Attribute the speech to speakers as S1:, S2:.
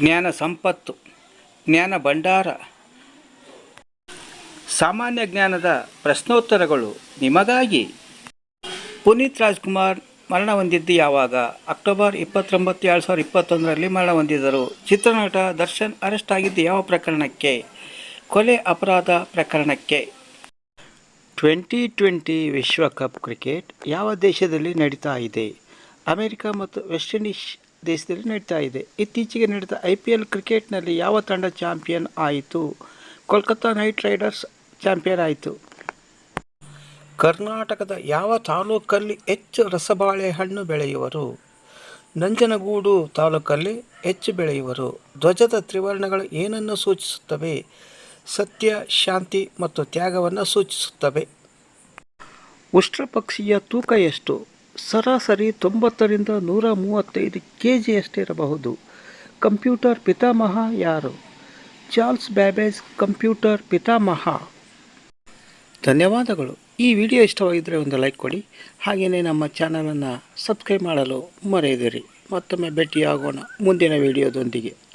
S1: ಜ್ಞಾನ ಸಂಪತ್ತು, ಜ್ಞಾನ ಭಂಡಾರ, ಸಾಮಾನ್ಯ ಜ್ಞಾನದ ಪ್ರಶ್ನೋತ್ತರಗಳು ನಿಮಗಾಗಿ. ಪುನೀತ್ ರಾಜ್ಕುಮಾರ್ ಮರಣ ಹೊಂದಿದ್ದು ಯಾವಾಗ? ಅಕ್ಟೋಬರ್ 29, 2021ರಲ್ಲಿ ಮರಣ ಹೊಂದಿದರು. ಚಿತ್ರನಟ ದರ್ಶನ್ ಅರೆಸ್ಟ್ ಆಗಿದ್ದು ಯಾವ ಪ್ರಕರಣಕ್ಕೆ? ಕೊಲೆ ಅಪರಾಧ ಪ್ರಕರಣಕ್ಕೆ. 2020 ವಿಶ್ವಕಪ್ ಕ್ರಿಕೆಟ್ ಯಾವ ದೇಶದಲ್ಲಿ ನಡೀತಾ ಇದೆ? ಅಮೆರಿಕ ಮತ್ತು ವೆಸ್ಟ್ ಇಂಡೀಸ್ ದೇಶದಲ್ಲಿ ನಡೀತಾ ಇದೆ. ಇತ್ತೀಚೆಗೆ ನಡೆದ IPL ಕ್ರಿಕೆಟ್ನಲ್ಲಿ ಯಾವ ತಂಡ ಚಾಂಪಿಯನ್ ಆಯಿತು? ಕೋಲ್ಕತ್ತಾ ನೈಟ್ ರೈಡರ್ಸ್ ಚಾಂಪಿಯನ್ ಆಯಿತು. ಕರ್ನಾಟಕದ ಯಾವ ತಾಲೂಕಲ್ಲಿ ಹೆಚ್ಚು ರಸಬಾಳೆಹಣ್ಣು ಬೆಳೆಯುವರು? ನಂಜನಗೂಡು ತಾಲೂಕಲ್ಲಿ ಹೆಚ್ಚು ಬೆಳೆಯುವರು. ಧ್ವಜದ ತ್ರಿವರ್ಣಗಳು ಏನನ್ನು ಸೂಚಿಸುತ್ತವೆ? ಸತ್ಯ, ಶಾಂತಿ ಮತ್ತು ತ್ಯಾಗವನ್ನು ಸೂಚಿಸುತ್ತವೆ. ಉಷ್ಟ್ರಪಕ್ಷಿಯ ತೂಕ ಎಷ್ಟು? ಸರಾಸರಿ 90ರಿಂದ 135 kgಯಷ್ಟಿರಬಹುದು. ಕಂಪ್ಯೂಟರ್ ಪಿತಾಮಹ ಯಾರು? ಚಾರ್ಲ್ಸ್ ಬ್ಯಾಬೇಜ್ ಕಂಪ್ಯೂಟರ್ ಪಿತಾಮಹ. ಧನ್ಯವಾದಗಳು. ಈ ವಿಡಿಯೋ ಇಷ್ಟವಾಗಿದ್ದರೆ ಒಂದು ಲೈಕ್ ಕೊಡಿ. ಹಾಗೆಯೇ ನಮ್ಮ ಚಾನಲನ್ನು ಸಬ್ಸ್ಕ್ರೈಬ್ ಮಾಡಲು ಮರೆಯದಿರಿ. ಮತ್ತೊಮ್ಮೆ ಭೇಟಿಯಾಗೋಣ ಮುಂದಿನ ವಿಡಿಯೋದೊಂದಿಗೆ.